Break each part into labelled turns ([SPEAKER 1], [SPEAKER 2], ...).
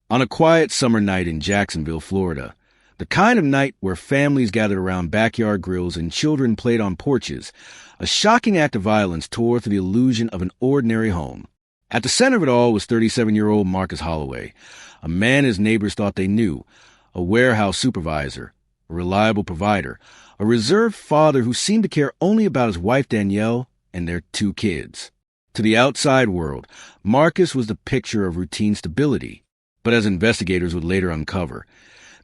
[SPEAKER 1] On a quiet summer night in Jacksonville, Florida, the kind of night where families gathered around backyard grills and children played on porches, a shocking act of violence tore through the illusion of an ordinary home. At the center of it all was 37-year-old Marcus Holloway, a man his neighbors thought they knew, a warehouse supervisor, a reliable provider, a reserved father who seemed to care only about his wife Danielle and their 2 kids. To the outside world, Marcus was the picture of routine stability, but as investigators would later uncover,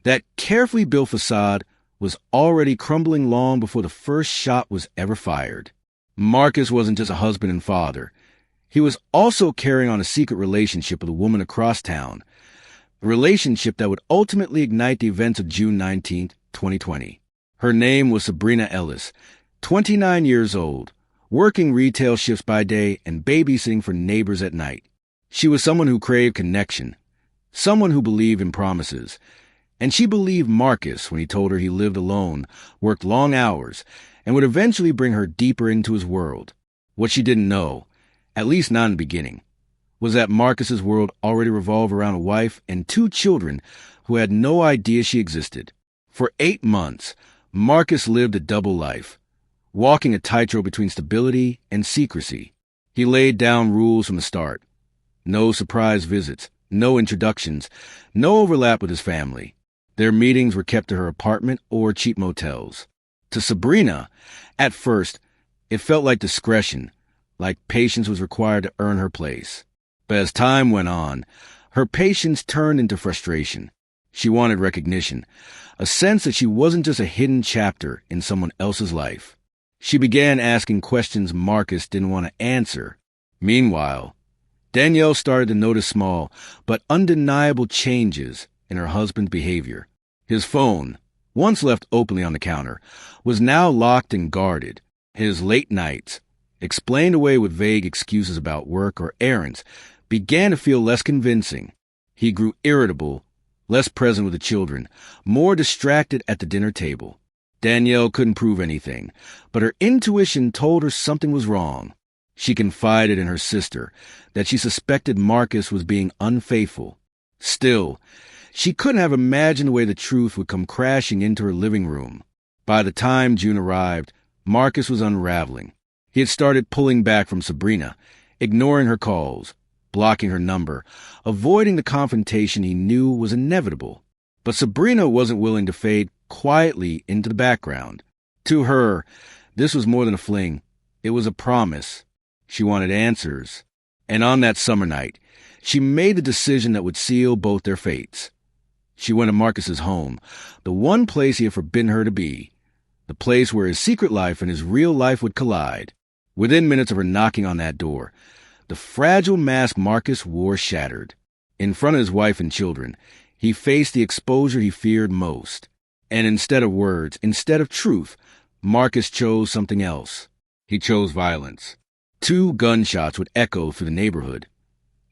[SPEAKER 1] that carefully built facade was already crumbling long before the first shot was ever fired. Marcus wasn't just a husband and father. He was also carrying on a secret relationship with a woman across town, a relationship that would ultimately ignite the events of June 19, 2020. Her name was Sabrina Ellis, 29 years old, working retail shifts by day and babysitting for neighbors at night. She was someone who craved connection, someone who believed in promises, and she believed Marcus when he told her he lived alone, worked long hours, and would eventually bring her deeper into his world. What she didn't know, at least not in the beginning, was that Marcus's world already revolved around a wife and 2 children who had no idea she existed. For 8 months, Marcus lived a double life, walking a tightrope between stability and secrecy. He laid down rules from the start. No surprise visits, no introductions, no overlap with his family. Their meetings were kept to her apartment or cheap motels. To Sabrina, at first, it felt like discretion, like patience was required to earn her place. But as time went on, her patience turned into frustration. She wanted recognition, a sense that she wasn't just a hidden chapter in someone else's life. She began asking questions Marcus didn't want to answer. Meanwhile, Danielle started to notice small but undeniable changes in her husband's behavior. His phone, once left openly on the counter, was now locked and guarded. His late nights, explained away with vague excuses about work or errands, began to feel less convincing. He grew irritable, less present with the children, more distracted at the dinner table. Danielle couldn't prove anything, but her intuition told her something was wrong. She confided in her sister that she suspected Marcus was being unfaithful. Still, she couldn't have imagined the way the truth would come crashing into her living room. By the time June arrived, Marcus was unraveling. He had started pulling back from Sabrina, ignoring her calls, blocking her number, avoiding the confrontation he knew was inevitable. But Sabrina wasn't willing to fade quietly into the background. To her, this was more than a fling. It was a promise. She wanted answers. And on that summer night, she made the decision that would seal both their fates. She went to Marcus's home, the one place he had forbidden her to be, the place where his secret life and his real life would collide. Within minutes of her knocking on that door, the fragile mask Marcus wore shattered. In front of his wife and children, he faced the exposure he feared most. And instead of words, instead of truth, Marcus chose something else. He chose violence. 2 gunshots would echo through the neighborhood.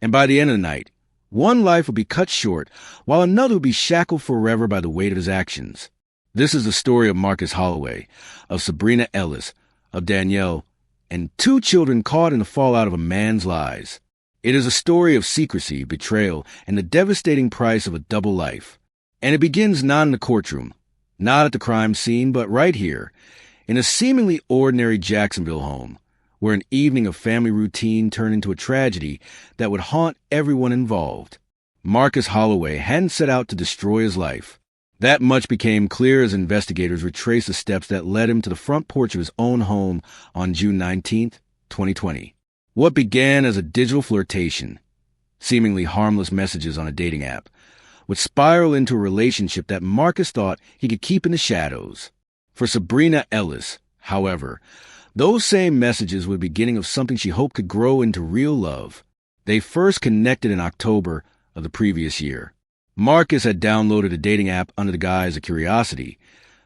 [SPEAKER 1] And by the end of the night, one life would be cut short, while another would be shackled forever by the weight of his actions. This is the story of Marcus Holloway, of Sabrina Ellis, of Danielle, and 2 children caught in the fallout of a man's lies. It is a story of secrecy, betrayal, and the devastating price of a double life. And it begins not in the courtroom, not at the crime scene, but right here, in a seemingly ordinary Jacksonville home, where an evening of family routine turned into a tragedy that would haunt everyone involved. Marcus Holloway hadn't set out to destroy his life. That much became clear as investigators retraced the steps that led him to the front porch of his own home on June 19, 2020. What began as a digital flirtation, seemingly harmless messages on a dating app, would spiral into a relationship that Marcus thought he could keep in the shadows. For Sabrina Ellis, however, those same messages were the beginning of something she hoped could grow into real love. They first connected in October of the previous year. Marcus had downloaded a dating app under the guise of curiosity,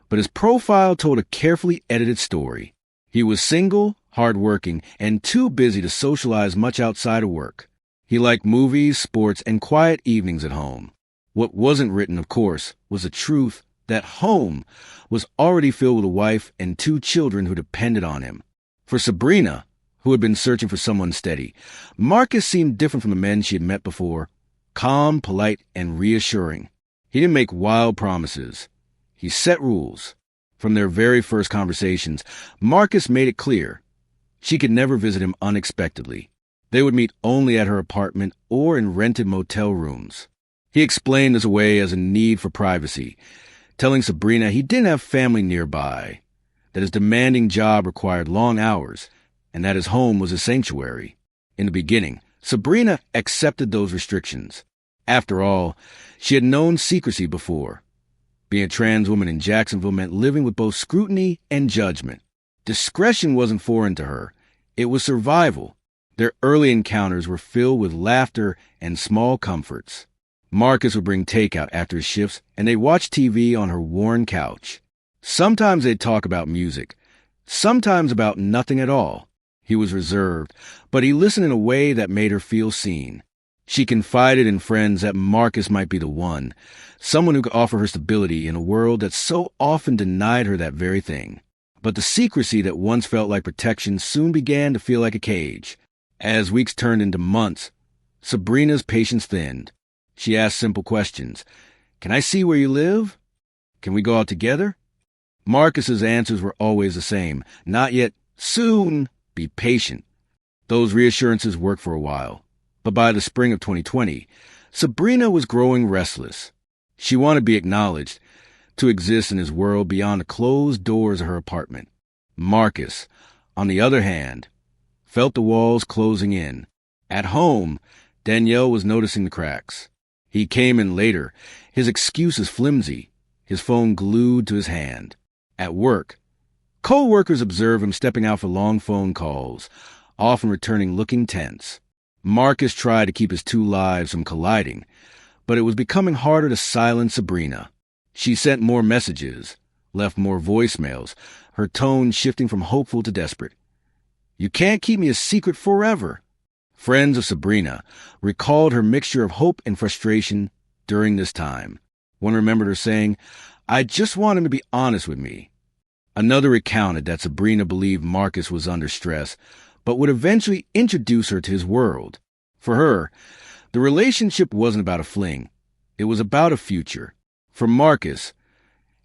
[SPEAKER 1] but his profile told a carefully edited story. He was single, hardworking, and too busy to socialize much outside of work. He liked movies, sports, and quiet evenings at home. What wasn't written, of course, was the truth that home was already filled with a wife and 2 children who depended on him. For Sabrina, who had been searching for someone steady, Marcus seemed different from the men she had met before. calm, polite, and reassuring. He didn't make wild promises. He set rules. From their very first conversations, Marcus made it clear she could never visit him unexpectedly. They would meet only at her apartment or in rented motel rooms. He explained this away as a need for privacy, telling Sabrina he didn't have family nearby, that his demanding job required long hours, and that his home was a sanctuary. In the beginning, Sabrina accepted those restrictions. After all, she had known secrecy before. Being a trans woman in Jacksonville meant living with both scrutiny and judgment. Discretion wasn't foreign to her. It was survival. Their early encounters were filled with laughter and small comforts. Marcus would bring takeout after his shifts, and they'd watch TV on her worn couch. Sometimes they'd talk about music, sometimes about nothing at all. He was reserved, but he listened in a way that made her feel seen. She confided in friends that Marcus might be the one, someone who could offer her stability in a world that so often denied her that very thing. But the secrecy that once felt like protection soon began to feel like a cage. As weeks turned into months, Sabrina's patience thinned. She asked simple questions. Can I see where you live? Can we go out together? Marcus's answers were always the same. Not yet. Soon. Be patient. Those reassurances worked for a while. But by the spring of 2020, Sabrina was growing restless. She wanted to be acknowledged, to exist in his world beyond the closed doors of her apartment. Marcus, on the other hand, felt the walls closing in. At home, Danielle was noticing the cracks. He came in later, his excuses flimsy, his phone glued to his hand. At work, co-workers observed him stepping out for long phone calls, often returning looking tense. Marcus tried to keep his two lives from colliding, but it was becoming harder to silence Sabrina. She sent more messages, left more voicemails, her tone shifting from hopeful to desperate. You can't keep me a secret forever. Friends of Sabrina recalled her mixture of hope and frustration during this time. One remembered her saying, I just want him to be honest with me. Another recounted that Sabrina believed Marcus was under stress, but would eventually introduce her to his world. For her, the relationship wasn't about a fling. It was about a future. For Marcus,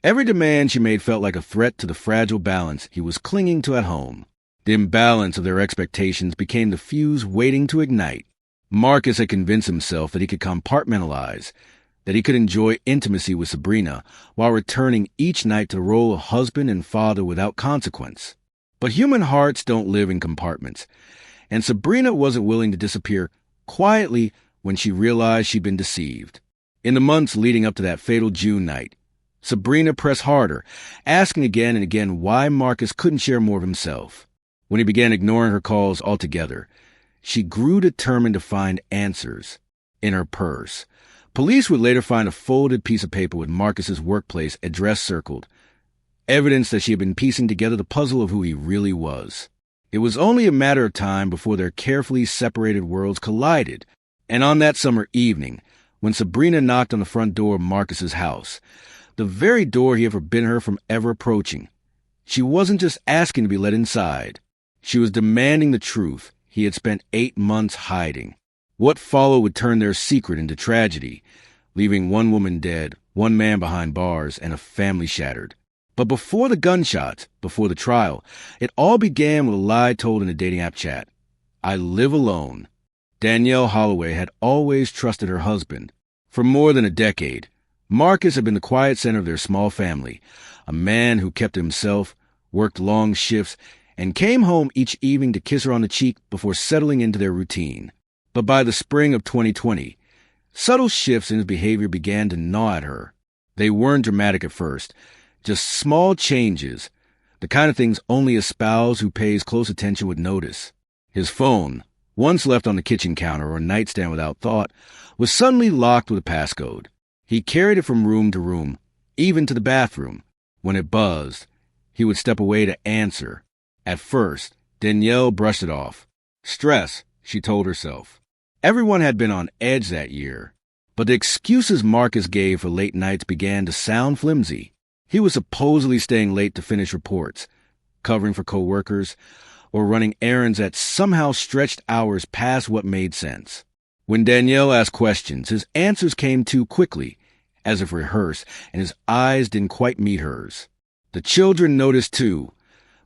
[SPEAKER 1] every demand she made felt like a threat to the fragile balance he was clinging to at home. The imbalance of their expectations became the fuse waiting to ignite. Marcus had convinced himself that he could compartmentalize, that he could enjoy intimacy with Sabrina while returning each night to the role of husband and father without consequence. But human hearts don't live in compartments, and Sabrina wasn't willing to disappear quietly when she realized she'd been deceived. In the months leading up to that fatal June night, Sabrina pressed harder, asking again and again why Marcus couldn't share more of himself. When he began ignoring her calls altogether, she grew determined to find answers in her purse. Police would later find a folded piece of paper with Marcus's workplace address circled, evidence that she had been piecing together the puzzle of who he really was. It was only a matter of time before their carefully separated worlds collided, and on that summer evening, when Sabrina knocked on the front door of Marcus's house, the very door he had forbidden her from ever approaching, she wasn't just asking to be let inside. She was demanding the truth he had spent 8 months hiding. What followed would turn their secret into tragedy, leaving one woman dead, one man behind bars, and a family shattered. But before the gunshots, before the trial, it all began with a lie told in a dating app chat. I live alone. Danielle Holloway had always trusted her husband. For more than a decade, Marcus had been the quiet center of their small family, a man who kept to himself, worked long shifts, and came home each evening to kiss her on the cheek before settling into their routine. But by the spring of 2020, subtle shifts in his behavior began to gnaw at her. They weren't dramatic at first, just small changes, the kind of things only a spouse who pays close attention would notice. His phone, once left on the kitchen counter or nightstand without thought, was suddenly locked with a passcode. He carried it from room to room, even to the bathroom. When it buzzed, he would step away to answer. At first, Danielle brushed it off. Stress, she told herself. Everyone had been on edge that year, but the excuses Marcus gave for late nights began to sound flimsy. He was supposedly staying late to finish reports, covering for co-workers, or running errands that somehow stretched hours past what made sense. When Danielle asked questions, his answers came too quickly, as if rehearsed, and his eyes didn't quite meet hers. The children noticed too,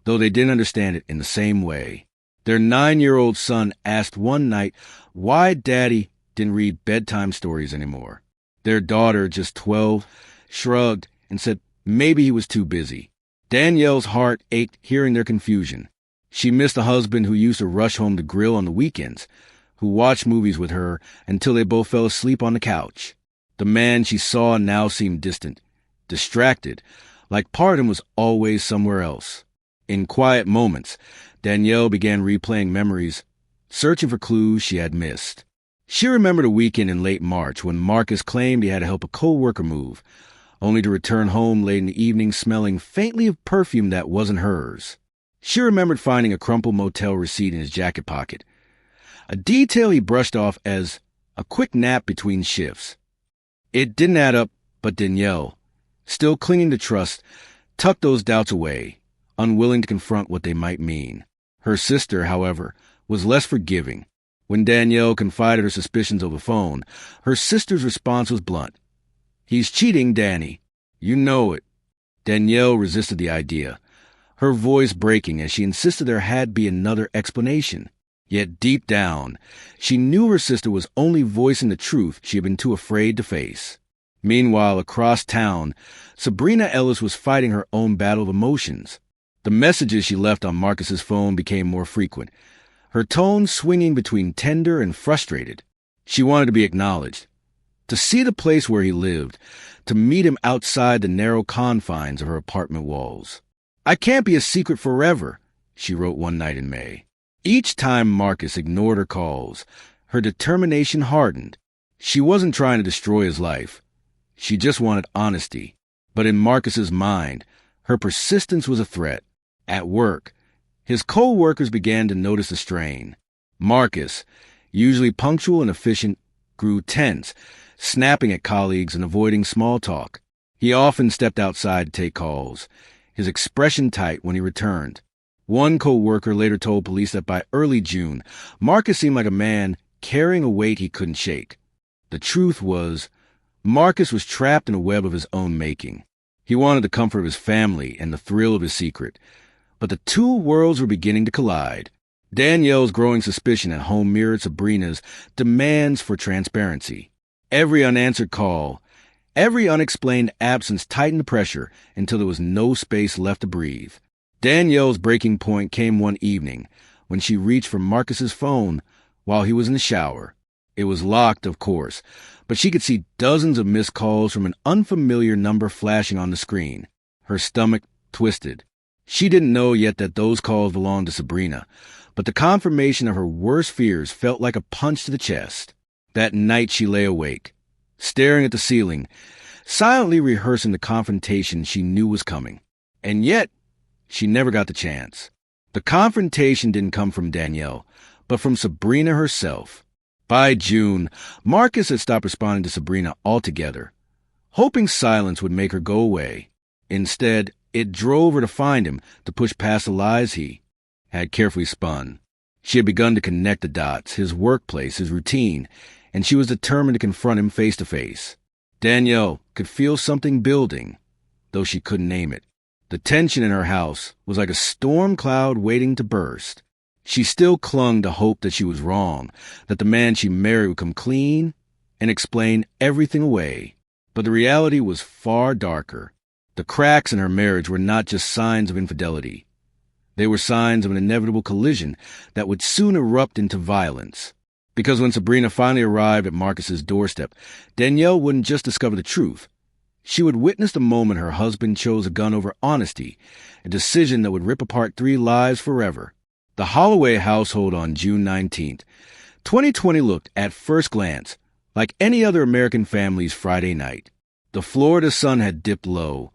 [SPEAKER 1] though they didn't understand it in the same way. Their 9-year-old son asked one night why Daddy didn't read bedtime stories anymore. Their daughter, just 12, shrugged and said maybe he was too busy. Danielle's heart ached hearing their confusion. She missed the husband who used to rush home to grill on the weekends, who watched movies with her until they both fell asleep on the couch. The man she saw now seemed distant, distracted, like part of him was always somewhere else. In quiet moments, Danielle began replaying memories, searching for clues she had missed. She remembered a weekend in late March when Marcus claimed he had to help a co-worker move, only to return home late in the evening smelling faintly of perfume that wasn't hers. She remembered finding a crumpled motel receipt in his jacket pocket, a detail he brushed off as a quick nap between shifts. It didn't add up, but Danielle, still clinging to trust, tucked those doubts away, unwilling to confront what they might mean. Her sister, however, was less forgiving. When Danielle confided her suspicions over the phone, her sister's response was blunt. "He's cheating, Danny. You know it." Danielle resisted the idea, her voice breaking as she insisted there had to be another explanation. Yet deep down, she knew her sister was only voicing the truth she had been too afraid to face. Meanwhile, across town, Sabrina Ellis was fighting her own battle of emotions. The messages she left on Marcus's phone became more frequent, her tone swinging between tender and frustrated. She wanted to be acknowledged, to see the place where he lived, to meet him outside the narrow confines of her apartment walls. "I can't be a secret forever," she wrote one night in May. Each time Marcus ignored her calls, her determination hardened. She wasn't trying to destroy his life. She just wanted honesty. But in Marcus's mind, her persistence was a threat. At work, his co-workers began to notice the strain. Marcus, usually punctual and efficient, grew tense, snapping at colleagues and avoiding small talk. He often stepped outside to take calls, his expression tight when he returned. One co-worker later told police that by early June, Marcus seemed like a man carrying a weight he couldn't shake. The truth was, Marcus was trapped in a web of his own making. He wanted the comfort of his family and the thrill of his secret. But the two worlds were beginning to collide. Danielle's growing suspicion at home mirrored Sabrina's demands for transparency. Every unanswered call, every unexplained absence tightened the pressure until there was no space left to breathe. Danielle's breaking point came one evening when she reached for Marcus's phone while he was in the shower. It was locked, of course, but she could see dozens of missed calls from an unfamiliar number flashing on the screen. Her stomach twisted. She didn't know yet that those calls belonged to Sabrina, but the confirmation of her worst fears felt like a punch to the chest. That night she lay awake, staring at the ceiling, silently rehearsing the confrontation she knew was coming. And yet, she never got the chance. The confrontation didn't come from Danielle, but from Sabrina herself. By June, Marcus had stopped responding to Sabrina altogether, hoping silence would make her go away. Instead, it drove her to find him, to push past the lies he had carefully spun. She had begun to connect the dots, his workplace, his routine, and she was determined to confront him face to face. Danielle could feel something building, though she couldn't name it. The tension in her house was like a storm cloud waiting to burst. She still clung to hope that she was wrong, that the man she married would come clean and explain everything away. But the reality was far darker. The cracks in her marriage were not just signs of infidelity. They were signs of an inevitable collision that would soon erupt into violence. Because when Sabrina finally arrived at Marcus's doorstep, Danielle wouldn't just discover the truth. She would witness the moment her husband chose a gun over honesty, a decision that would rip apart 3 lives forever. The Holloway household on June 19th, 2020 looked, at first glance, like any other American family's Friday night. The Florida sun had dipped low,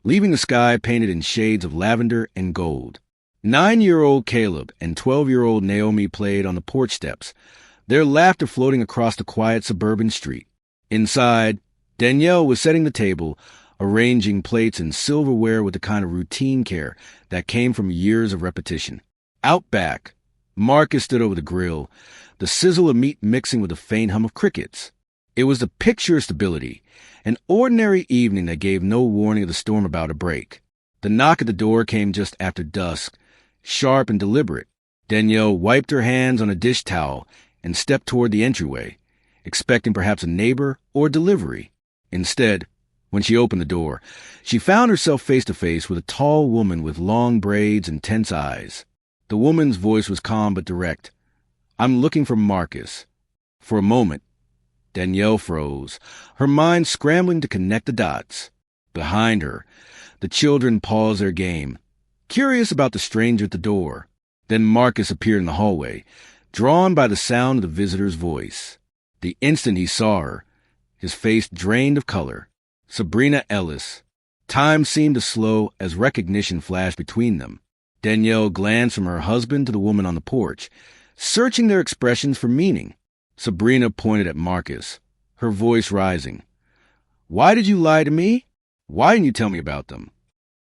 [SPEAKER 1] leaving the sky painted in shades of lavender and gold. 9-year-old Caleb and 12-year-old Naomi played on the porch steps, their laughter floating across the quiet suburban street. Inside, Danielle was setting the table, arranging plates and silverware with the kind of routine care that came from years of repetition. Out back, Marcus stood over the grill, the sizzle of meat mixing with the faint hum of crickets. It was the picture of stability, an ordinary evening that gave no warning of the storm about to break. The knock at the door came just after dusk, sharp and deliberate. Danielle wiped her hands on a dish towel and stepped toward the entryway, expecting perhaps a neighbor or delivery. Instead, when she opened the door, she found herself face to face with a tall woman with long braids and tense eyes. The woman's voice was calm but direct. "I'm looking for Marcus." For a moment, Danielle froze, her mind scrambling to connect the dots. Behind her, the children paused their game, curious about the stranger at the door. Then Marcus appeared in the hallway, drawn by the sound of the visitor's voice. The instant he saw her, his face drained of color. Sabrina Ellis. Time seemed to slow as recognition flashed between them. Danielle glanced from her husband to the woman on the porch, searching their expressions for meaning. Sabrina pointed at Marcus, her voice rising. "Why did you lie to me? Why didn't you tell me about them?"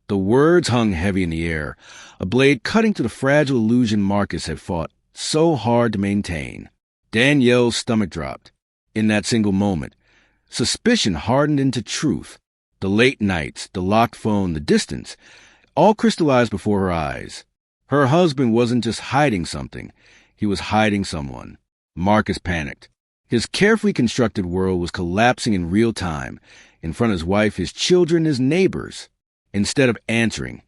[SPEAKER 1] The words hung heavy in the air, a blade cutting through the fragile illusion Marcus had fought so hard to maintain. Danielle's stomach dropped. In that single moment, suspicion hardened into truth. The late nights, the locked phone, the distance, all crystallized before her eyes. Her husband wasn't just hiding something. He was hiding someone. Marcus panicked. His carefully constructed world was collapsing in real time, in front of his wife, his children, his neighbors. Instead of answering,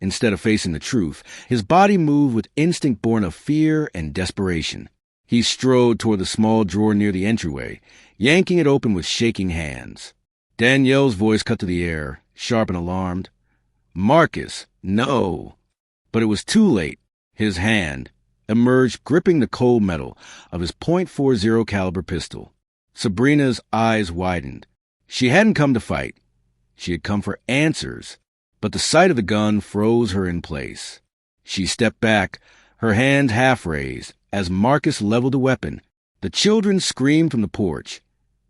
[SPEAKER 1] instead of facing the truth, his body moved with instinct born of fear and desperation. He strode toward the small drawer near the entryway, yanking it open with shaking hands. Danielle's voice cut through the air, sharp and alarmed. "Marcus, no!" But it was too late. His hand emerged gripping the cold metal of his .40 caliber pistol. Sabrina's eyes widened. She hadn't come to fight. She had come for answers, but the sight of the gun froze her in place. She stepped back, her hand half raised, as Marcus leveled the weapon. The children screamed from the porch.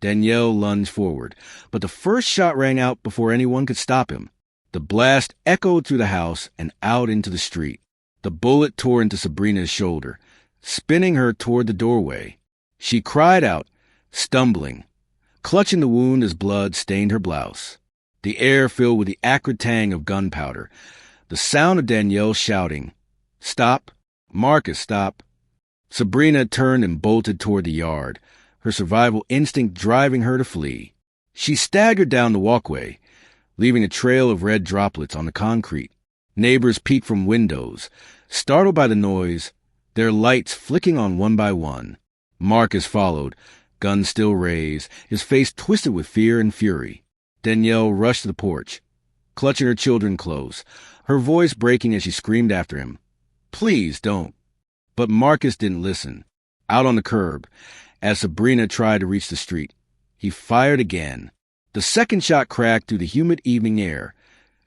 [SPEAKER 1] Danielle lunged forward, but the first shot rang out before anyone could stop him. The blast echoed through the house and out into the street. The bullet tore into Sabrina's shoulder, spinning her toward the doorway. She cried out, stumbling, clutching the wound as blood stained her blouse. The air filled with the acrid tang of gunpowder, the sound of Danielle shouting, "Stop! Marcus, stop!" Sabrina turned and bolted toward the yard, her survival instinct driving her to flee. She staggered down the walkway, leaving a trail of red droplets on the concrete. Neighbors peeked from windows, startled by the noise, their lights flicking on one by one. Marcus followed, gun still raised, his face twisted with fear and fury. Danielle rushed to the porch, clutching her children close, her voice breaking as she screamed after him, "Please don't." But Marcus didn't listen. Out on the curb, as Sabrina tried to reach the street, he fired again. The second shot cracked through the humid evening air,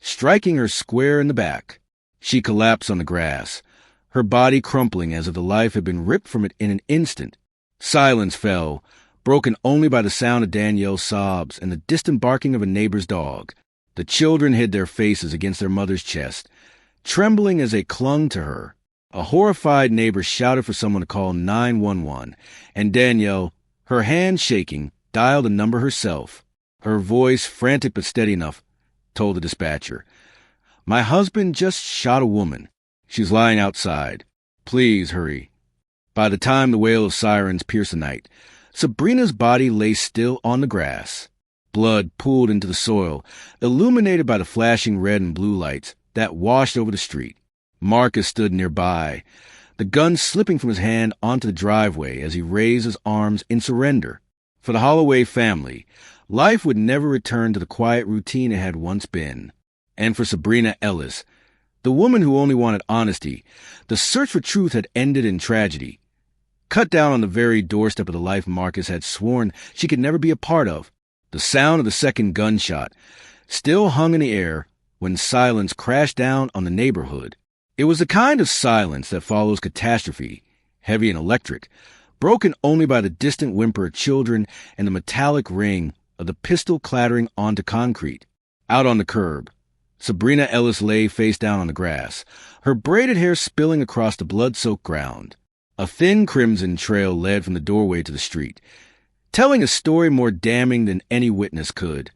[SPEAKER 1] striking her square in the back. She collapsed on the grass, her body crumpling as if the life had been ripped from it in an instant. Silence fell, broken only by the sound of Danielle's sobs and the distant barking of a neighbor's dog. The children hid their faces against their mother's chest, trembling as they clung to her. A horrified neighbor shouted for someone to call 911, and Danielle, her hand shaking, dialed a number herself. Her voice, frantic but steady enough, told the dispatcher, "My husband just shot a woman. She's lying outside. Please hurry." By the time the wail of sirens pierced the night, Sabrina's body lay still on the grass. Blood pooled into the soil, illuminated by the flashing red and blue lights that washed over the street. Marcus stood nearby, the gun slipping from his hand onto the driveway as he raised his arms in surrender. For the Holloway family, life would never return to the quiet routine it had once been. And for Sabrina Ellis, the woman who only wanted honesty, the search for truth had ended in tragedy. Cut down on the very doorstep of the life Marcus had sworn she could never be a part of. The sound of the second gunshot still hung in the air when silence crashed down on the neighborhood. It was the kind of silence that follows catastrophe, heavy and electric, broken only by the distant whimper of children and the metallic ring of the pistol clattering onto concrete. Out on the curb, Sabrina Ellis lay face down on the grass, her braided hair spilling across the blood-soaked ground. A thin crimson trail led from the doorway to the street, telling a story more damning than any witness could.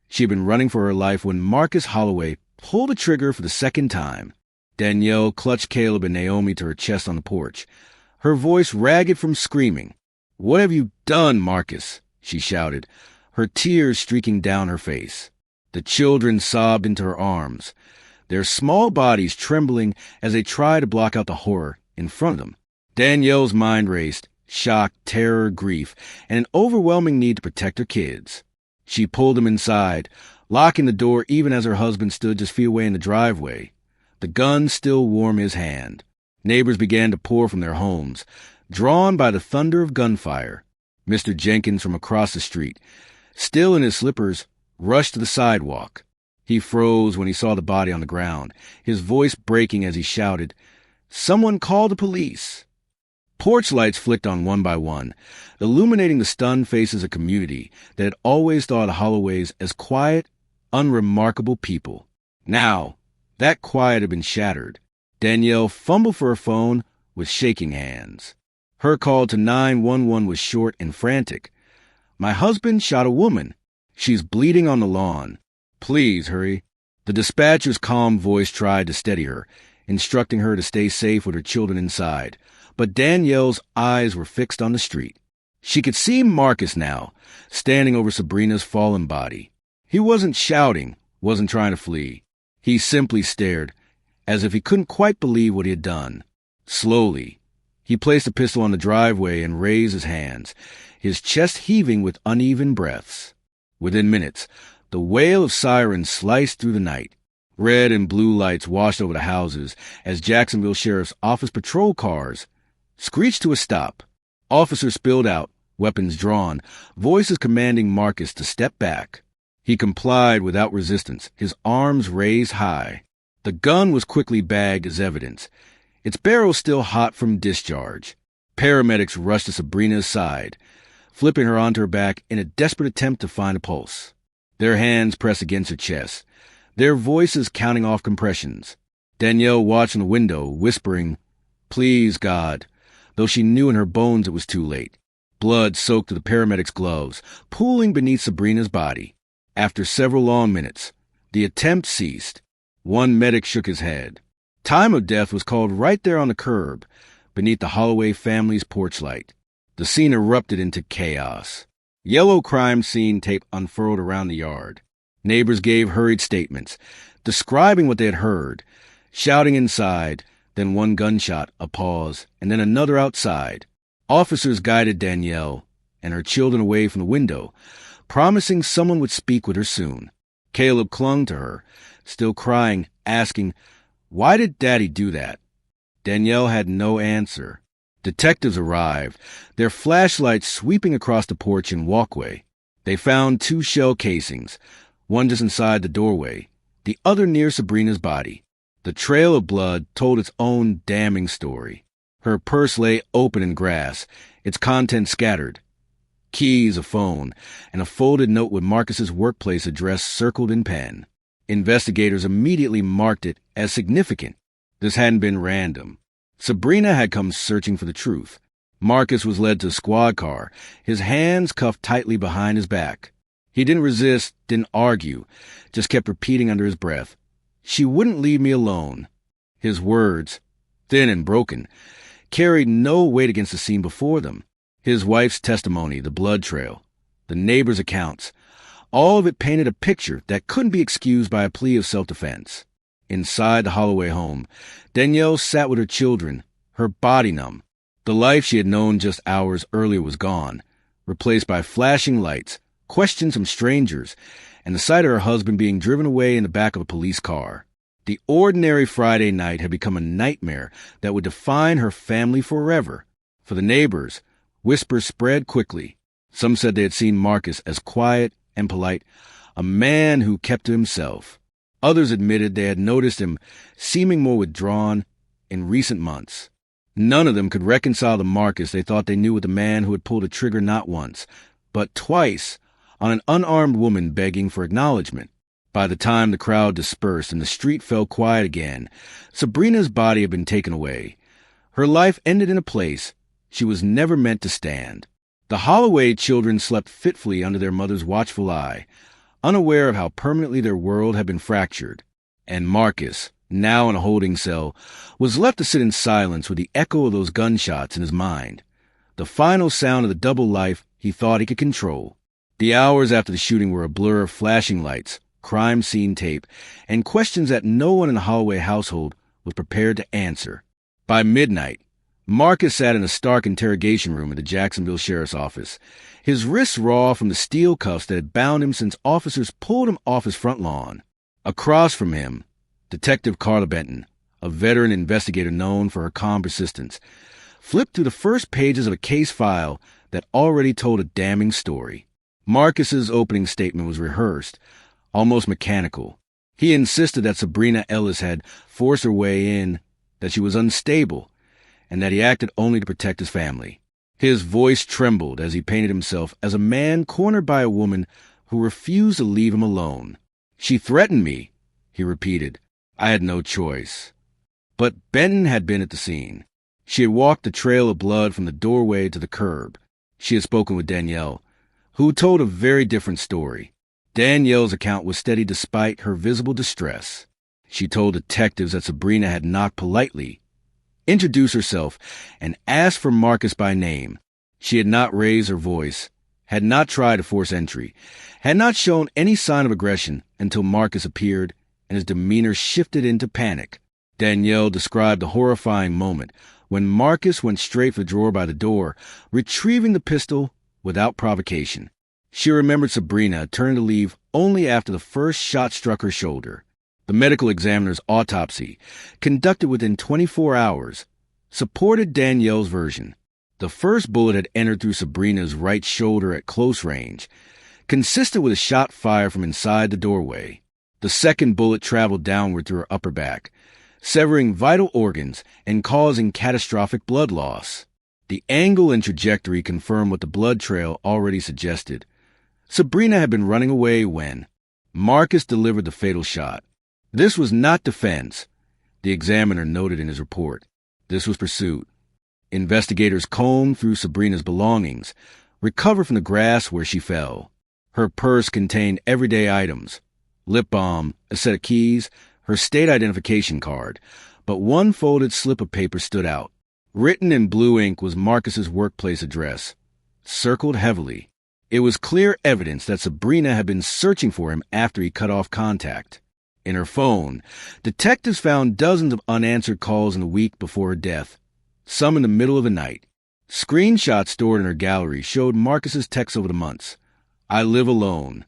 [SPEAKER 1] She had been running for her life when Marcus Holloway pulled the trigger for the second time. Danielle clutched Caleb and Naomi to her chest on the porch, her voice ragged from screaming. "What have you done, Marcus?" she shouted, her tears streaking down her face. The children sobbed into her arms, their small bodies trembling as they tried to block out the horror in front of them. Danielle's mind raced, shock, terror, grief, and an overwhelming need to protect her kids. She pulled them inside, locking the door even as her husband stood just feet away in the driveway, the gun still warm in his hand. Neighbors began to pour from their homes, drawn by the thunder of gunfire. Mr. Jenkins from across the street, still in his slippers, rushed to the sidewalk. He froze when he saw the body on the ground, his voice breaking as he shouted, "Someone call the police!" Porch lights flicked on one by one, illuminating the stunned faces of community that had always thought of Holloways as quiet, unremarkable people. Now, that quiet had been shattered. Danielle fumbled for her phone with shaking hands. Her call to 911 was short and frantic. "My husband shot a woman. She's bleeding on the lawn. Please hurry." The dispatcher's calm voice tried to steady her, instructing her to stay safe with her children inside. But Danielle's eyes were fixed on the street. She could see Marcus now, standing over Sabrina's fallen body. He wasn't shouting, wasn't trying to flee. He simply stared, as if he couldn't quite believe what he had done. Slowly, he placed the pistol on the driveway and raised his hands, his chest heaving with uneven breaths. Within minutes, the wail of sirens sliced through the night. Red and blue lights washed over the houses as Jacksonville Sheriff's Office patrol cars screeched to a stop. Officers spilled out, weapons drawn, voices commanding Marcus to step back. He complied without resistance, his arms raised high. The gun was quickly bagged as evidence, its barrel still hot from discharge. Paramedics rushed to Sabrina's side, flipping her onto her back in a desperate attempt to find a pulse. Their hands pressed against her chest, their voices counting off compressions. Danielle watched from the window, whispering, "Please, God," though she knew in her bones it was too late. Blood soaked to the paramedics' gloves, pooling beneath Sabrina's body. After several long minutes, the attempt ceased. One medic shook his head. Time of death was called right there on the curb, beneath the Holloway family's porch light. The scene erupted into chaos. Yellow crime scene tape unfurled around the yard. Neighbors gave hurried statements, describing what they had heard, shouting inside, then one gunshot, a pause, and then another outside. Officers guided Danielle and her children away from the window, promising someone would speak with her soon. Caleb clung to her, still crying, asking, "Why did Daddy do that?" Danielle had no answer. Detectives arrived, their flashlights sweeping across the porch and walkway. They found 2 shell casings, one just inside the doorway, the other near Sabrina's body. The trail of blood told its own damning story. Her purse lay open in grass, its contents scattered. Keys, a phone, and a folded note with Marcus's workplace address circled in pen. Investigators immediately marked it as significant. This hadn't been random. Sabrina had come searching for the truth. Marcus was led to a squad car, his hands cuffed tightly behind his back. He didn't resist, didn't argue, just kept repeating under his breath, "She wouldn't leave me alone." His words, thin and broken, carried no weight against the scene before them. His wife's testimony, the blood trail, the neighbors' accounts, all of it painted a picture that couldn't be excused by a plea of self-defense. Inside the Holloway home, Danielle sat with her children, her body numb. The life she had known just hours earlier was gone, replaced by flashing lights, questions from strangers, and the sight of her husband being driven away in the back of a police car. The ordinary Friday night had become a nightmare that would define her family forever. For the neighbors, whispers spread quickly. Some said they had seen Marcus as quiet and polite, a man who kept to himself. Others admitted they had noticed him seeming more withdrawn in recent months. None of them could reconcile the Marcus they thought they knew with the man who had pulled a trigger not once, but twice, on an unarmed woman begging for acknowledgement. By the time the crowd dispersed and the street fell quiet again, Sabrina's body had been taken away, Her life ended in a place she was never meant to stand. The Holloway children slept fitfully under their mother's watchful eye, unaware of how permanently their world had been fractured. And Marcus, now in a holding cell, was left to sit in silence with the echo of those gunshots in his mind, the final sound of the double life he thought he could control. The hours after the shooting were a blur of flashing lights, crime scene tape, and questions that no one in the Holloway household was prepared to answer. By midnight, Marcus sat in a stark interrogation room at the Jacksonville Sheriff's Office, his wrists raw from the steel cuffs that had bound him since officers pulled him off his front lawn. Across from him, Detective Carla Benton, a veteran investigator known for her calm persistence, flipped through the first pages of a case file that already told a damning story. Marcus's opening statement was rehearsed, almost mechanical. He insisted that Sabrina Ellis had forced her way in, that she was unstable, and that he acted only to protect his family. His voice trembled as he painted himself as a man cornered by a woman who refused to leave him alone. "She threatened me," he repeated. "I had no choice." But Benton had been at the scene. She had walked the trail of blood from the doorway to the curb. She had spoken with Danielle, who told a very different story. Danielle's account was steady despite her visible distress. She told detectives that Sabrina had knocked politely, introduced herself, and asked for Marcus by name. She had not raised her voice, had not tried to force entry, had not shown any sign of aggression until Marcus appeared and his demeanor shifted into panic. Danielle described the horrifying moment when Marcus went straight for the drawer by the door, retrieving the pistol without provocation. She remembered Sabrina turning to leave only after the first shot struck her shoulder. The medical examiner's autopsy, conducted within 24 hours, supported Danielle's version. The first bullet had entered through Sabrina's right shoulder at close range, consistent with a shot fired from inside the doorway. The second bullet traveled downward through her upper back, severing vital organs and causing catastrophic blood loss. The angle and trajectory confirmed what the blood trail already suggested. Sabrina had been running away when Marcus delivered the fatal shot. This was not defense, the examiner noted in his report. This was pursuit. Investigators combed through Sabrina's belongings, recovered from the grass where she fell. Her purse contained everyday items, lip balm, a set of keys, her state identification card, but one folded slip of paper stood out. Written in blue ink was Marcus's workplace address, circled heavily. It was clear evidence that Sabrina had been searching for him after he cut off contact. In her phone, detectives found dozens of unanswered calls in the week before her death, some in the middle of the night. Screenshots stored in her gallery showed Marcus's texts over the months. "I live alone.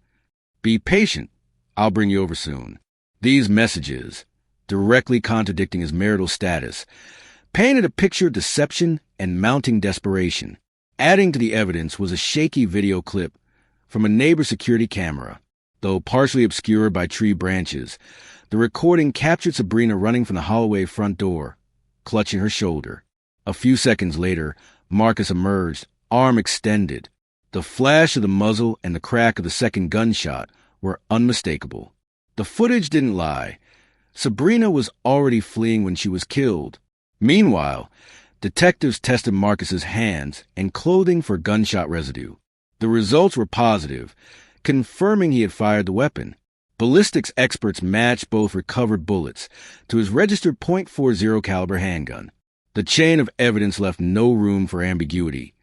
[SPEAKER 1] Be patient. I'll bring you over soon." These messages, directly contradicting his marital status, painted a picture of deception and mounting desperation. Adding to the evidence was a shaky video clip from a neighbor's security camera. Though partially obscured by tree branches, the recording captured Sabrina running from the Holloway front door, clutching her shoulder. A few seconds later, Marcus emerged, arm extended. The flash of the muzzle and the crack of the second gunshot were unmistakable. The footage didn't lie. Sabrina was already fleeing when she was killed. Meanwhile, detectives tested Marcus's hands and clothing for gunshot residue. The results were positive, confirming he had fired the weapon. Ballistics experts matched both recovered bullets to his registered .40 caliber handgun. The chain of evidence left no room for ambiguity.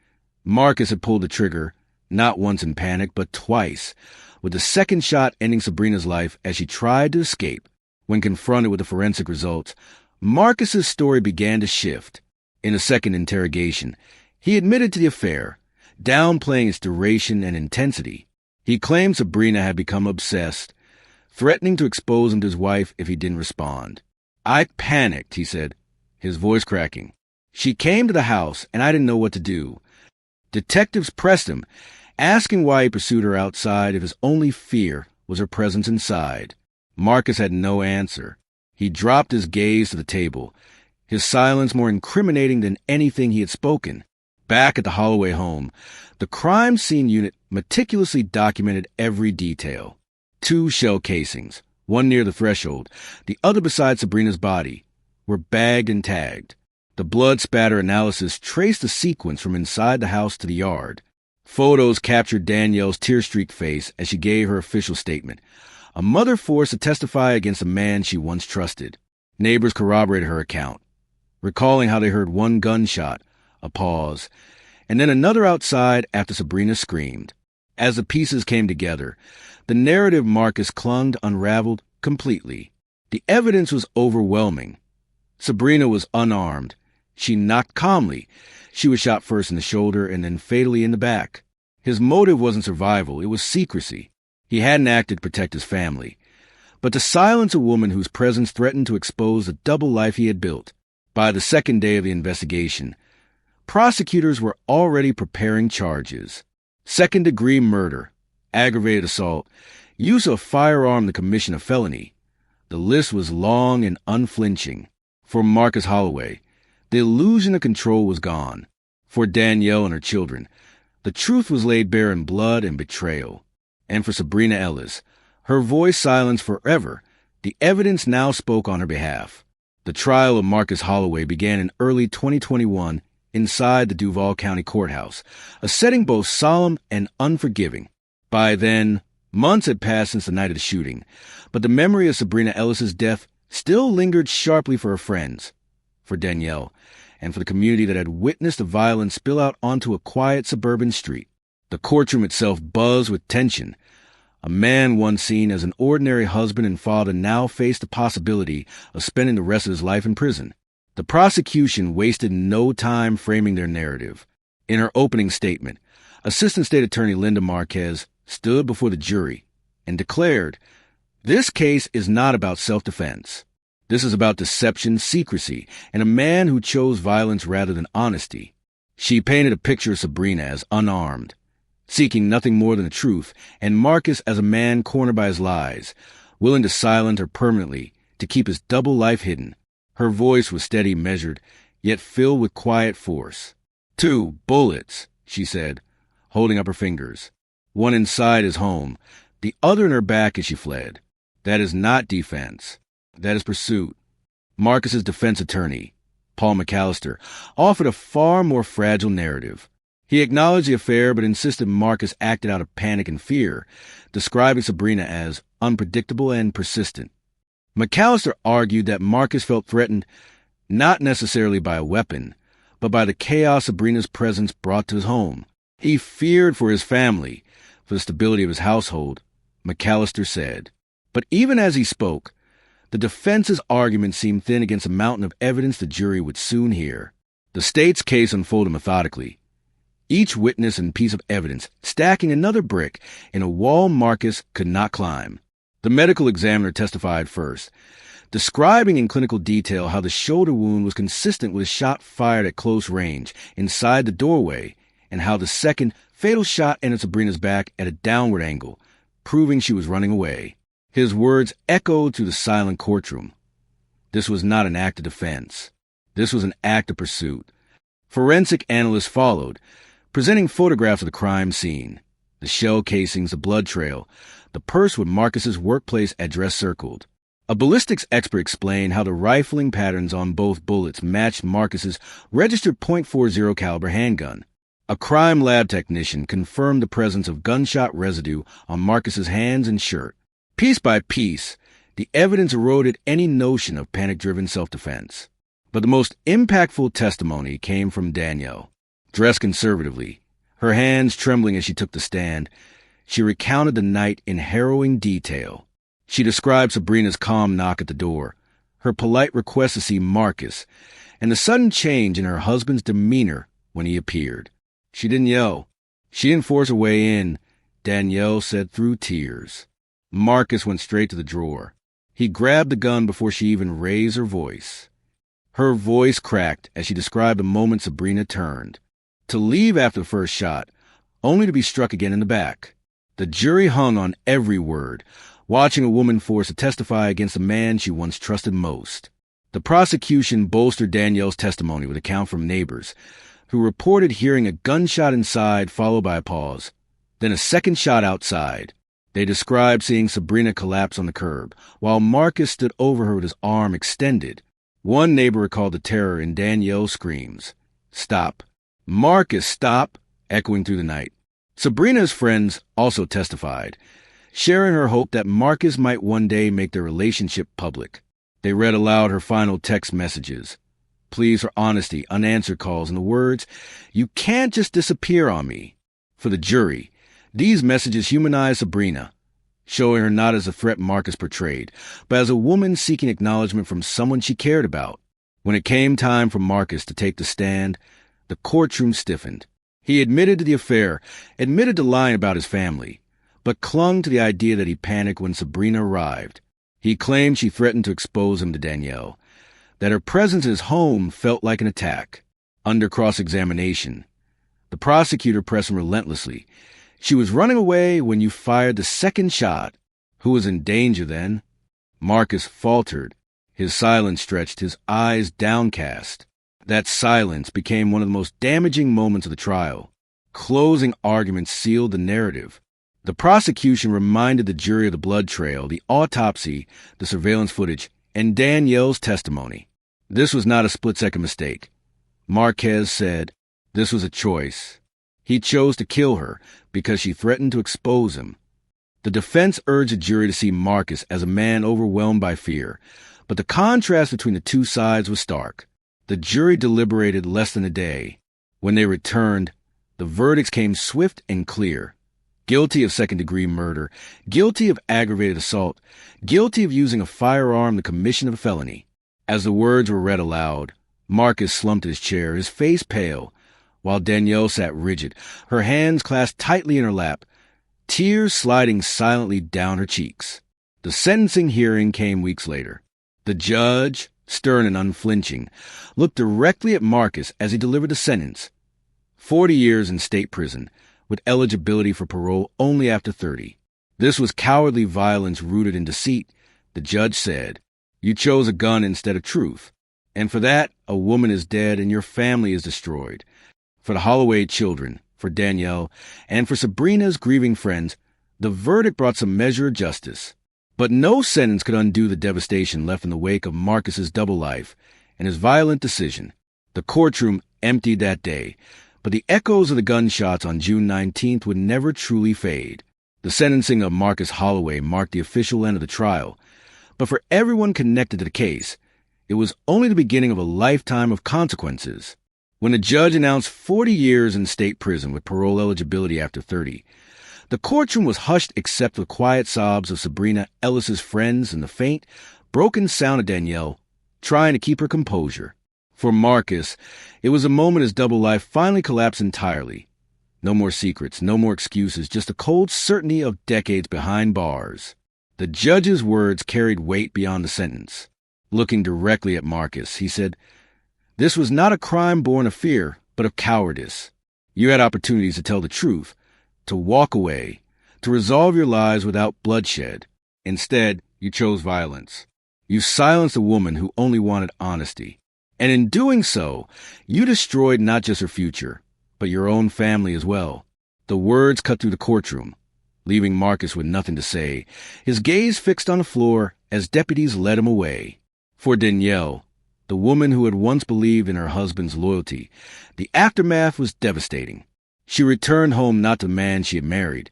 [SPEAKER 1] Marcus had pulled the trigger, not once in panic, but twice, with the second shot ending Sabrina's life as she tried to escape. When confronted with the forensic results, Marcus's story began to shift. In a second interrogation, he admitted to the affair, downplaying its duration and intensity. He claimed Sabrina had become obsessed, threatening to expose him to his wife if he didn't respond. "I panicked," he said, his voice cracking. "She came to the house, and I didn't know what to do." Detectives pressed him, asking why he pursued her outside if his only fear was her presence inside. Marcus had no answer. He dropped his gaze to the table, his silence more incriminating than anything he had spoken. Back at the Holloway home, the crime scene unit meticulously documented every detail. 2 shell casings, one near the threshold, the other beside Sabrina's body, were bagged and tagged. The blood spatter analysis traced the sequence from inside the house to the yard. Photos captured Danielle's tear-streaked face as she gave her official statement. A mother forced to testify against a man she once trusted. Neighbors corroborated her account, recalling how they heard one gunshot, a pause, and then another outside after Sabrina screamed. As the pieces came together, the narrative Marcus clung to unraveled completely. The evidence was overwhelming. Sabrina was unarmed. She knocked calmly. She was shot first in the shoulder and then fatally in the back. His motive wasn't survival, it was secrecy. He hadn't acted to protect his family, but to silence a woman whose presence threatened to expose the double life he had built. By the second day of the investigation, prosecutors were already preparing charges. Second-degree murder, aggravated assault, use of a firearm to commission a felony. The list was long and unflinching. For Marcus Holloway, the illusion of control was gone. For Danielle and her children, the truth was laid bare in blood and betrayal. And for Sabrina Ellis, her voice silenced forever, the evidence now spoke on her behalf. The trial of Marcus Holloway began in early 2021 inside the Duval County Courthouse, a setting both solemn and unforgiving. By then, months had passed since the night of the shooting, but the memory of Sabrina Ellis's death still lingered sharply for her friends, for Danielle, and for the community that had witnessed the violence spill out onto a quiet suburban street. The courtroom itself buzzed with tension. A man once seen as an ordinary husband and father now faced the possibility of spending the rest of his life in prison. The prosecution wasted no time framing their narrative. In her opening statement, Assistant State Attorney Linda Marquez stood before the jury and declared, "This case is not about self-defense. This is about deception, secrecy, and a man who chose violence rather than honesty." She painted a picture of Sabrina as unarmed, seeking nothing more than the truth, and Marcus as a man cornered by his lies, willing to silence her permanently to keep his double life hidden. Her voice was steady, measured, yet filled with quiet force. "2 bullets," she said, holding up her fingers. One inside his home, the other in her back as she fled. That is not defense. That is pursuit. Marcus's defense attorney, Paul McAllister, offered a far more fragile narrative. He acknowledged the affair but insisted Marcus acted out of panic and fear, describing Sabrina as unpredictable and persistent. McAllister argued that Marcus felt threatened not necessarily by a weapon, but by the chaos Sabrina's presence brought to his home. He feared for his family, for the stability of his household, McAllister said. But even as he spoke, the defense's argument seemed thin against a mountain of evidence the jury would soon hear. The state's case unfolded methodically, each witness and piece of evidence stacking another brick in a wall Marcus could not climb. The medical examiner testified first, describing in clinical detail how the shoulder wound was consistent with a shot fired at close range inside the doorway, and how the second fatal shot entered Sabrina's back at a downward angle, proving she was running away. His words echoed through the silent courtroom. This was not an act of defense. This was an act of pursuit. Forensic analysts followed, presenting photographs of the crime scene, the shell casings, the blood trail, the purse with Marcus's workplace address circled. A ballistics expert explained how the rifling patterns on both bullets matched Marcus's registered .40 caliber handgun. A crime lab technician confirmed the presence of gunshot residue on Marcus's hands and shirt. Piece by piece, the evidence eroded any notion of panic-driven self-defense. But the most impactful testimony came from Danielle. Dressed conservatively, her hands trembling as she took the stand, she recounted the night in harrowing detail. She described Sabrina's calm knock at the door, her polite request to see Marcus, and the sudden change in her husband's demeanor when he appeared. She didn't yell. She didn't force her way in, Danielle said through tears. Marcus went straight to the drawer. He grabbed the gun before she even raised her voice. Her voice cracked as she described the moment Sabrina turned, to leave after the first shot, only to be struck again in the back. The jury hung on every word, watching a woman forced to testify against the man she once trusted most. The prosecution bolstered Danielle's testimony with accounts from neighbors, who reported hearing a gunshot inside followed by a pause, then a second shot outside. They described seeing Sabrina collapse on the curb, while Marcus stood over her with his arm extended. One neighbor recalled the terror in Danielle's screams. "Stop. Marcus, stop!" echoing through the night. Sabrina's friends also testified, sharing her hope that Marcus might one day make their relationship public. They read aloud her final text messages. Pleas for honesty, unanswered calls, and the words, "You can't just disappear on me." For the jury, these messages humanized Sabrina, showing her not as a threat Marcus portrayed, but as a woman seeking acknowledgement from someone she cared about. When it came time for Marcus to take the stand, the courtroom stiffened. He admitted to the affair, admitted to lying about his family, but clung to the idea that he panicked when Sabrina arrived. He claimed she threatened to expose him to Danielle, that her presence in his home felt like an attack. Under cross-examination, the prosecutor pressed him relentlessly. "She was running away when you fired the second shot. Who was in danger then?" Marcus faltered, his silence stretched, his eyes downcast. That silence became one of the most damaging moments of the trial. Closing arguments sealed the narrative. The prosecution reminded the jury of the blood trail, the autopsy, the surveillance footage, and Danielle's testimony. This was not a split-second mistake. Marquez said this was a choice. He chose to kill her because she threatened to expose him. The defense urged the jury to see Marcus as a man overwhelmed by fear, but the contrast between the two sides was stark. The jury deliberated less than a day. When they returned, the verdicts came swift and clear. Guilty of second-degree murder, guilty of aggravated assault, guilty of using a firearm in the commission of a felony. As the words were read aloud, Marcus slumped in his chair, his face pale, while Danielle sat rigid, her hands clasped tightly in her lap, tears sliding silently down her cheeks. The sentencing hearing came weeks later. The judge, stern and unflinching, looked directly at Marcus as he delivered the sentence. 40 years in state prison, with eligibility for parole only after 30. This was cowardly violence rooted in deceit, the judge said. You chose a gun instead of truth. And for that, a woman is dead and your family is destroyed. For the Holloway children, for Danielle, and for Sabrina's grieving friends, the verdict brought some measure of justice. But no sentence could undo the devastation left in the wake of Marcus's double life and his violent decision. The courtroom emptied that day, but the echoes of the gunshots on June 19th would never truly fade. The sentencing of Marcus Holloway marked the official end of the trial, but for everyone connected to the case, it was only the beginning of a lifetime of consequences. When the judge announced 40 years in state prison with parole eligibility after 30, the courtroom was hushed except for the quiet sobs of Sabrina Ellis's friends and the faint, broken sound of Danielle trying to keep her composure. For Marcus, it was a moment his double life finally collapsed entirely. No more secrets, no more excuses, just the cold certainty of decades behind bars. The judge's words carried weight beyond the sentence. Looking directly at Marcus, he said, "This was not a crime born of fear, but of cowardice. You had opportunities to tell the truth, to walk away, to resolve your lives without bloodshed. Instead, you chose violence. You silenced a woman who only wanted honesty. And in doing so, you destroyed not just her future, but your own family as well." The words cut through the courtroom, leaving Marcus with nothing to say, his gaze fixed on the floor as deputies led him away. For Danielle, the woman who had once believed in her husband's loyalty, the aftermath was devastating. She returned home not to the man she had married,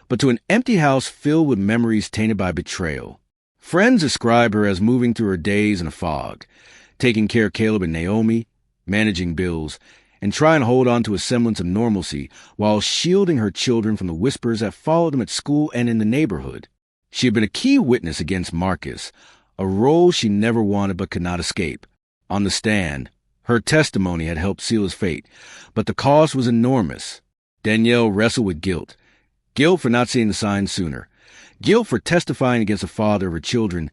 [SPEAKER 1] but to an empty house filled with memories tainted by betrayal. Friends describe her as moving through her days in a fog, taking care of Caleb and Naomi, managing bills, and trying to hold on to a semblance of normalcy while shielding her children from the whispers that followed them at school and in the neighborhood. She had been a key witness against Marcus, a role she never wanted but could not escape. On the stand, her testimony had helped seal his fate, but the cost was enormous. Danielle wrestled with guilt. Guilt for not seeing the signs sooner. Guilt for testifying against the father of her children.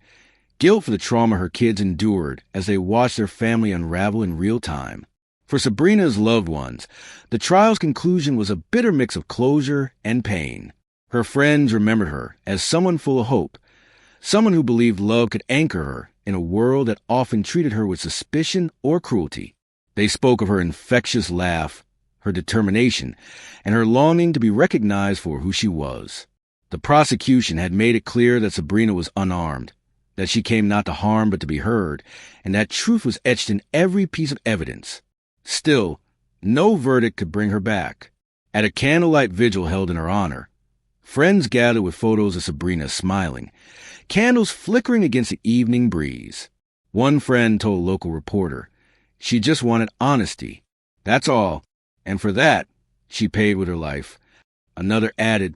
[SPEAKER 1] Guilt for the trauma her kids endured as they watched their family unravel in real time. For Sabrina's loved ones, the trial's conclusion was a bitter mix of closure and pain. Her friends remembered her as someone full of hope, someone who believed love could anchor her in a world that often treated her with suspicion or cruelty. They spoke of her infectious laugh, her determination, and her longing to be recognized for who she was. The prosecution had made it clear that Sabrina was unarmed, that she came not to harm but to be heard, and that truth was etched in every piece of evidence. Still, no verdict could bring her back. At a candlelight vigil held in her honor, friends gathered with photos of Sabrina smiling, candles flickering against the evening breeze. One friend told a local reporter she just wanted honesty. That's all, and for that, she paid with her life. Another added,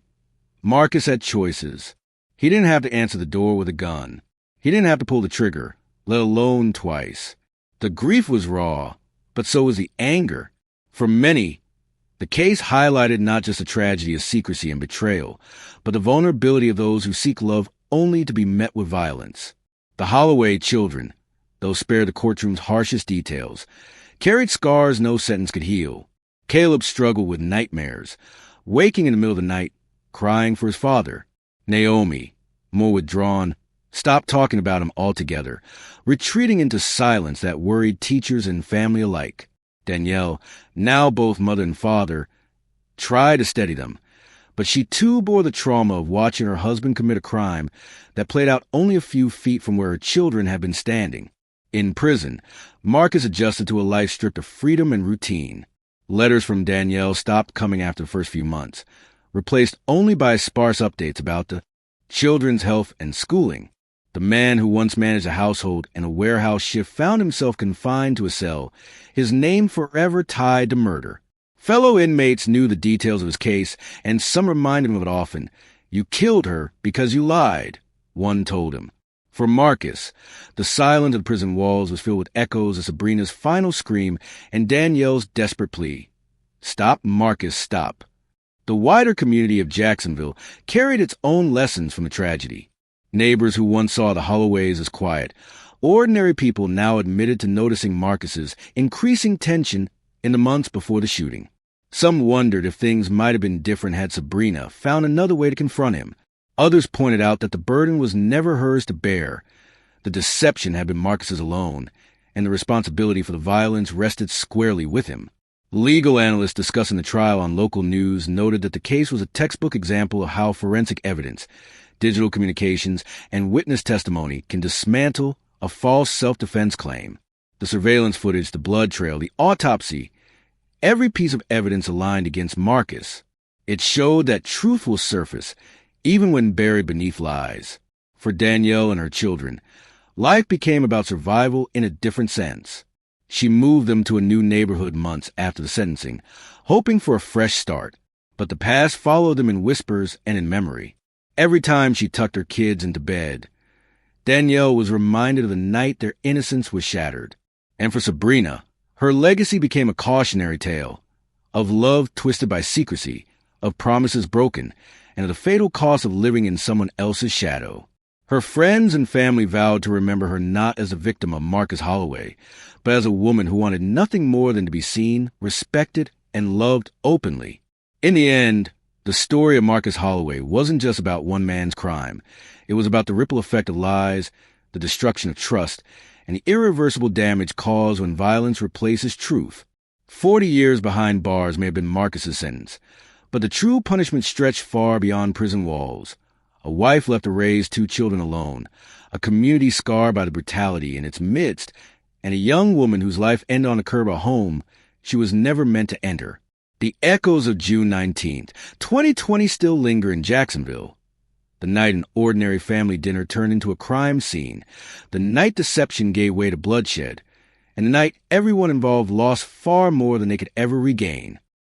[SPEAKER 1] Marcus had choices. He didn't have to answer the door with a gun. He didn't have to pull the trigger, let alone twice. The grief was raw, but so was the anger. For many, the case highlighted not just the tragedy of secrecy and betrayal, but the vulnerability of those who seek love only to be met with violence. The Holloway children, though spared the courtroom's harshest details, carried scars no sentence could heal. Caleb struggled with nightmares, waking in the middle of the night, crying for his father. Naomi, more withdrawn, stopped talking about him altogether, retreating into silence that worried teachers and family alike. Danielle, now both mother and father, tried to steady them, but she too bore the trauma of watching her husband commit a crime that played out only a few feet from where her children had been standing. In prison, Marcus adjusted to a life stripped of freedom and routine. Letters from Danielle stopped coming after the first few months, replaced only by sparse updates about the children's health and schooling. The man who once managed a household and a warehouse shift found himself confined to a cell, his name forever tied to murder. Fellow inmates knew the details of his case, and some reminded him of it often. You killed her because you lied, one told him. For Marcus, the silence of the prison walls was filled with echoes of Sabrina's final scream and Danielle's desperate plea. Stop, Marcus, stop. The wider community of Jacksonville carried its own lessons from the tragedy. Neighbors who once saw the Holloways as quiet, ordinary people now admitted to noticing Marcus's increasing tension in the months before the shooting. Some wondered if things might have been different had Sabrina found another way to confront him. Others pointed out that the burden was never hers to bear. The deception had been Marcus's alone, and the responsibility for the violence rested squarely with him. Legal analysts discussing the trial on local news noted that the case was a textbook example of how forensic evidence, digital communications, and witness testimony can dismantle a false self-defense claim. The surveillance footage, the blood trail, the autopsy, every piece of evidence aligned against Marcus. It showed that truth will surface, even when buried beneath lies. For Danielle and her children, life became about survival in a different sense. She moved them to a new neighborhood months after the sentencing, hoping for a fresh start. But the past followed them in whispers and in memory. Every time she tucked her kids into bed, Danielle was reminded of the night their innocence was shattered. And for Sabrina, her legacy became a cautionary tale of love twisted by secrecy, of promises broken, and of the fatal cost of living in someone else's shadow. Her friends and family vowed to remember her not as a victim of Marcus Holloway, but as a woman who wanted nothing more than to be seen, respected, and loved openly. In the end, the story of Marcus Holloway wasn't just about one man's crime. It was about the ripple effect of lies, the destruction of trust, and the irreversible damage caused when violence replaces truth. 40 years behind bars may have been Marcus's sentence, but the true punishment stretched far beyond prison walls. A wife left to raise 2 children alone, a community scarred by the brutality in its midst, and a young woman whose life ended on the curb of home she was never meant to enter. The echoes of June 19th, 2020 still linger in Jacksonville. The night an ordinary family dinner turned into a crime scene, the night deception gave way to bloodshed, and the night everyone involved lost far more than they could ever regain.